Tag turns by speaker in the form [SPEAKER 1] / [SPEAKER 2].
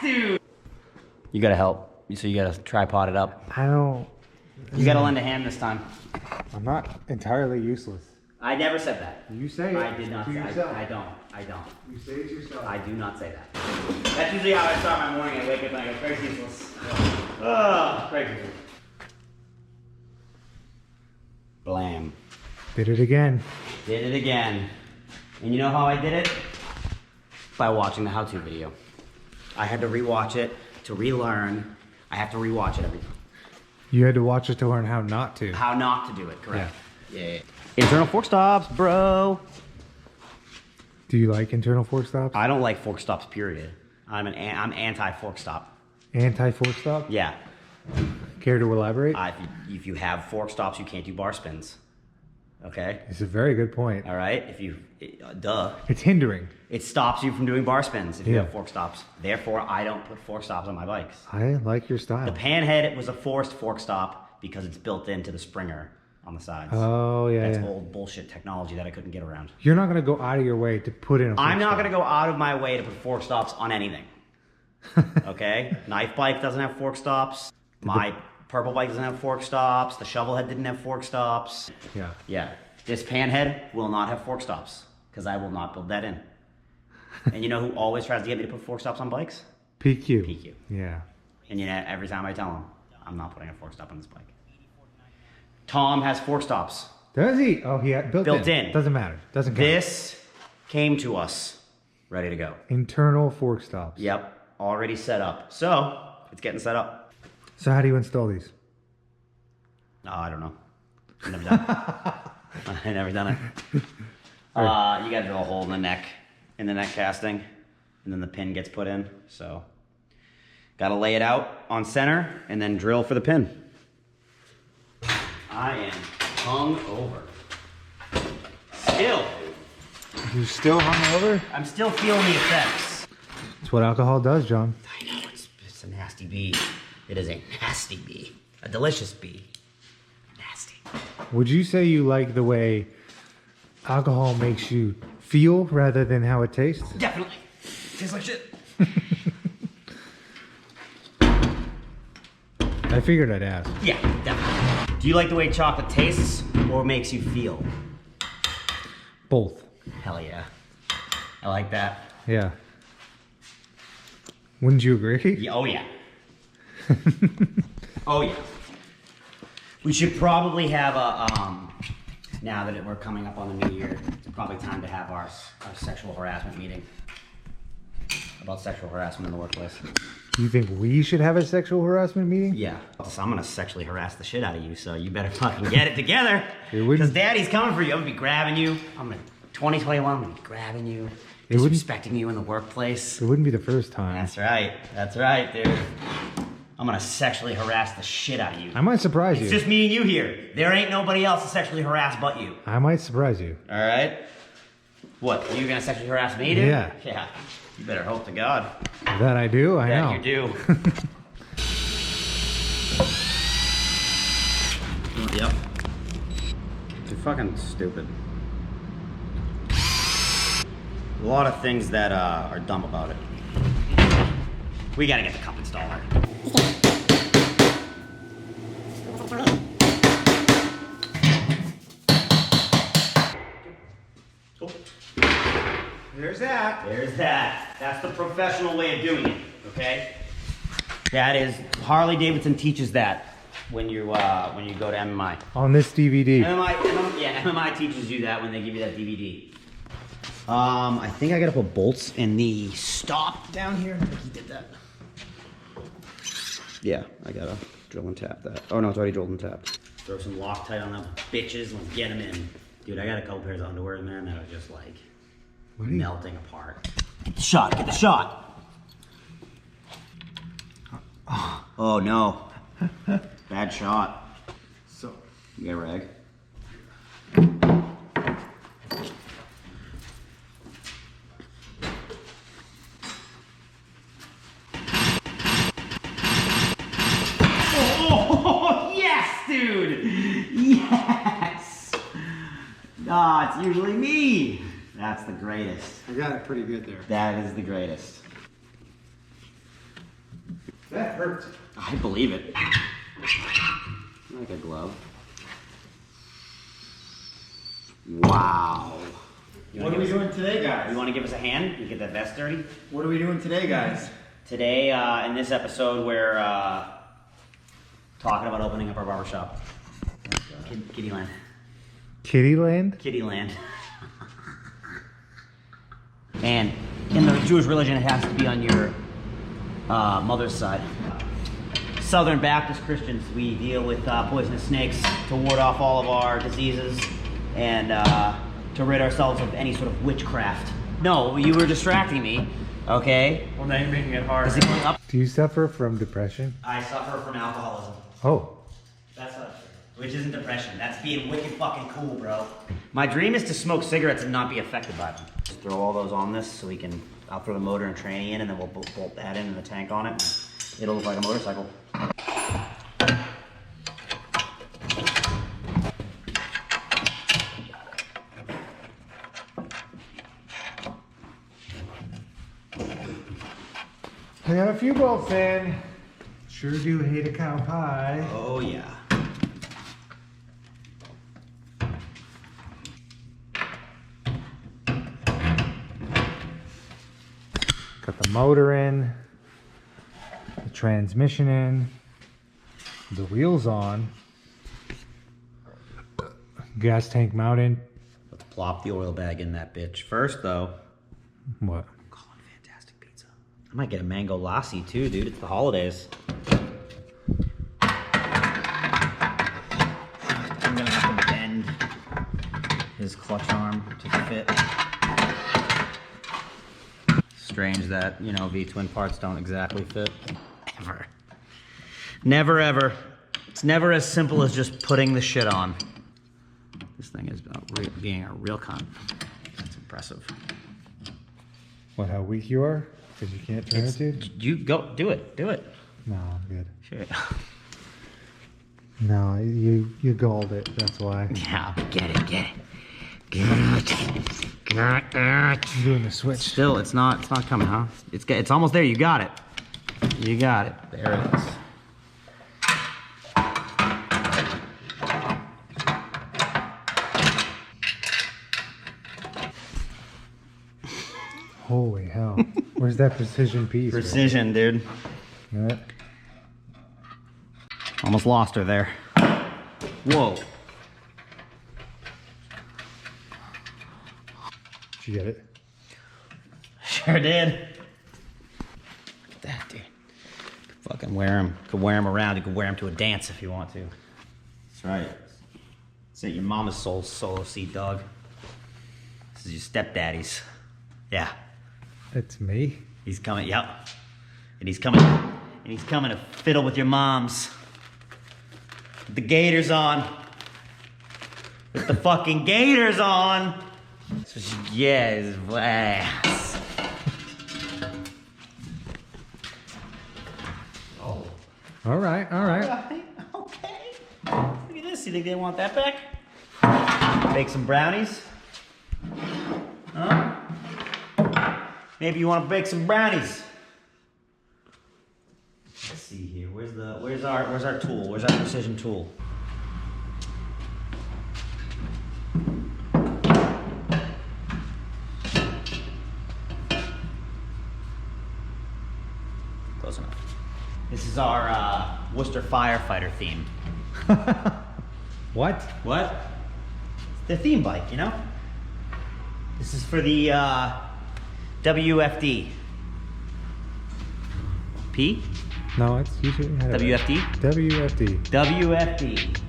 [SPEAKER 1] dude! You gotta help. So you gotta tripod it up.
[SPEAKER 2] I don't...
[SPEAKER 1] You gotta lend a hand this time.
[SPEAKER 2] I'm not entirely useless.
[SPEAKER 1] I never said that.
[SPEAKER 2] You say it.
[SPEAKER 1] I did not say
[SPEAKER 2] yourself.
[SPEAKER 1] I don't.
[SPEAKER 2] You say it yourself.
[SPEAKER 1] I do not say that. That's usually how I start my morning. I wake up and I go, Craig's useless. Oh, Craig's useless. Blam.
[SPEAKER 2] Did it again.
[SPEAKER 1] Did it again. And you know how I did it? By watching the how-to video. I had to rewatch it to relearn. I have to rewatch it every time.
[SPEAKER 2] You had to watch it to learn how not to.
[SPEAKER 1] How not to do it, correct. Yeah. Internal fork stops, bro.
[SPEAKER 2] Do you like internal fork stops?
[SPEAKER 1] I don't like fork stops, period. I'm anti-fork stop.
[SPEAKER 2] Anti-fork stop?
[SPEAKER 1] Yeah.
[SPEAKER 2] Care to elaborate?
[SPEAKER 1] If you have fork stops, you can't do bar spins. Okay?
[SPEAKER 2] It's a very good point.
[SPEAKER 1] All right? Duh.
[SPEAKER 2] It's hindering.
[SPEAKER 1] It stops you from doing bar spins if you have fork stops. Therefore, I don't put fork stops on my bikes.
[SPEAKER 2] I like your style.
[SPEAKER 1] The Panhead was a forced fork stop because it's built into the Springer on the sides.
[SPEAKER 2] Oh, yeah.
[SPEAKER 1] That's old bullshit technology that I couldn't get around.
[SPEAKER 2] You're not going to go out of your way to put in a fork
[SPEAKER 1] I'm not
[SPEAKER 2] stop.
[SPEAKER 1] going to go out of my way to put fork stops on anything. Okay? Knife bike doesn't have fork stops. My purple bike doesn't have fork stops. The Shovelhead didn't have fork stops.
[SPEAKER 2] Yeah.
[SPEAKER 1] Yeah. This Panhead will not have fork stops because I will not build that in. And you know who always tries to get me to put fork stops on bikes?
[SPEAKER 2] PQ.
[SPEAKER 1] PQ.
[SPEAKER 2] Yeah.
[SPEAKER 1] And you know, every time I tell him, I'm not putting a fork stop on this bike. Tom has fork stops.
[SPEAKER 2] Does he? Oh, he had built in. Doesn't matter. Doesn't count.
[SPEAKER 1] This came to us ready to go.
[SPEAKER 2] Internal fork stops.
[SPEAKER 1] Yep. Already set up. So, it's getting set up.
[SPEAKER 2] So how do you install these?
[SPEAKER 1] Oh, I don't know. I've never done it. I've never done it. You gotta drill a hole in the neck casting, and then the pin gets put in. So, gotta lay it out on center, and then drill for the pin. I am hung over. Still.
[SPEAKER 2] You still hung over?
[SPEAKER 1] I'm still feeling the effects.
[SPEAKER 2] That's what alcohol does, John.
[SPEAKER 1] I know, it's a nasty bee. It is a nasty bee. A delicious bee. Nasty.
[SPEAKER 2] Would you say you like the way alcohol makes you feel rather than how it tastes?
[SPEAKER 1] Definitely. Tastes like shit.
[SPEAKER 2] I figured I'd ask.
[SPEAKER 1] Yeah, definitely. Do you like the way chocolate tastes or makes you feel?
[SPEAKER 2] Both.
[SPEAKER 1] Hell yeah. I like that.
[SPEAKER 2] Yeah. Wouldn't you agree?
[SPEAKER 1] Yeah, oh yeah. Oh yeah. We should probably have a, now that we're coming up on the new year, it's probably time to have our sexual harassment meeting. About sexual harassment in the workplace.
[SPEAKER 2] You think we should have a sexual harassment meeting?
[SPEAKER 1] Yeah. So I'm gonna sexually harass the shit out of you, so you better fucking get it together.
[SPEAKER 2] It wouldn't-
[SPEAKER 1] Because daddy's coming for you. I'm gonna be grabbing you. 2021, I'm gonna be grabbing you. Disrespecting you in the workplace.
[SPEAKER 2] It wouldn't be the first time.
[SPEAKER 1] That's right. That's right, dude. I'm gonna sexually harass the shit out of you.
[SPEAKER 2] I might surprise you.
[SPEAKER 1] It's just me and you here. There ain't nobody else to sexually harass but you.
[SPEAKER 2] I might surprise you.
[SPEAKER 1] All right? What, you're gonna sexually harass me, dude?
[SPEAKER 2] Yeah.
[SPEAKER 1] Yeah. You better hope to God.
[SPEAKER 2] That I do? I know.
[SPEAKER 1] That you do. Yep. You're fucking stupid. A lot of things that are dumb about it. We gotta get the cup installer. Cool.
[SPEAKER 2] There's that.
[SPEAKER 1] There's that. That's the professional way of doing it, okay? That is, Harley Davidson teaches that when you go to MMI.
[SPEAKER 2] On this DVD.
[SPEAKER 1] MMI teaches you that when they give you that DVD. I think I gotta put bolts in the stop down here. I think he did that. Yeah, I gotta drill and tap that. Oh no, it's already drilled and tapped. Throw some Loctite on them bitches and get them in. Dude, I got a couple pairs of underwear in there that are just like melting apart. Get the shot, get the shot. Oh no. Bad shot.
[SPEAKER 2] So,
[SPEAKER 1] You got a rag? Oh, yes, dude! Yes! Ah, it's usually me. That's the greatest.
[SPEAKER 2] I got it pretty good there.
[SPEAKER 1] That is the greatest.
[SPEAKER 2] That hurt.
[SPEAKER 1] I believe it. Like a glove. Wow.
[SPEAKER 3] What are we doing today, guys?
[SPEAKER 1] You want to give us a hand? You get that vest dirty?
[SPEAKER 3] What are we doing today, guys?
[SPEAKER 1] Today, in this episode, we're talking about opening up our barbershop. Kittyland.
[SPEAKER 2] Kittyland?
[SPEAKER 1] Kittyland. And in the Jewish religion, it has to be on your mother's side. Southern Baptist Christians, we deal with poisonous snakes to ward off all of our diseases and to rid ourselves of any sort of witchcraft. No, you were distracting me, okay?
[SPEAKER 3] Well, now you're making it hard.
[SPEAKER 1] Is it going up?
[SPEAKER 2] Do you suffer from depression?
[SPEAKER 1] I suffer from alcoholism.
[SPEAKER 2] Oh.
[SPEAKER 1] That's not true. Which isn't depression. That's being wicked fucking cool, bro. My dream is to smoke cigarettes and not be affected by them. Just throw all those on this so we can, I'll throw the motor and tranny in and then we'll bolt that in and the tank on it. It'll look like a motorcycle.
[SPEAKER 2] I got a few bolts in. Sure do hate a cow pie.
[SPEAKER 1] Oh yeah.
[SPEAKER 2] Got the motor in, the transmission in, the wheels on, gas tank mounted.
[SPEAKER 1] Let's plop the oil bag in that bitch. First though,
[SPEAKER 2] What?
[SPEAKER 1] I'm calling Fantastic Pizza. I might get a mango lassi too, dude. It's the holidays. I'm gonna have to bend his clutch arm to fit. Strange that, you know, V-twin parts don't exactly fit. Ever. Never ever. It's never as simple as just putting the shit on. This thing is about being a real cunt. That's impressive.
[SPEAKER 2] What, how weak you are? Because you can't turn it, dude?
[SPEAKER 1] You go, do it, do it.
[SPEAKER 2] No, I'm good.
[SPEAKER 1] Shit.
[SPEAKER 2] No, you galled it, that's why.
[SPEAKER 1] Yeah, get it. Get it.
[SPEAKER 2] I'm doing the switch.
[SPEAKER 1] Still, it's not coming, huh? It's almost there. You got it. You got it. There it is.
[SPEAKER 2] Holy hell. Where's that precision piece?
[SPEAKER 1] Precision, dude.
[SPEAKER 2] Yeah.
[SPEAKER 1] Almost lost her there. Whoa.
[SPEAKER 2] Did you get it?
[SPEAKER 1] Sure did. Look at that, dude. Could fucking wear him. Could wear him around. You could wear him to a dance if you want to. That's right. This ain't your mama's solo seat, dog. This is your stepdaddy's. Yeah.
[SPEAKER 2] It's me?
[SPEAKER 1] He's coming, yep. And he's coming to fiddle with your moms. With the gaiters on. With the fucking gaiters on. So yes, ass. Oh.
[SPEAKER 2] All right.
[SPEAKER 1] Okay. Look at this. You think they want that back? Bake some brownies? Huh? Maybe you want to bake some brownies. Let's see here. Where's our tool? Where's our precision tool? Close enough. This is our Worcester firefighter theme.
[SPEAKER 2] What?
[SPEAKER 1] What? It's the theme bike, you know? This is for the WFD. P?
[SPEAKER 2] No, it's usually
[SPEAKER 1] WFD?
[SPEAKER 2] WFD.
[SPEAKER 1] WFD.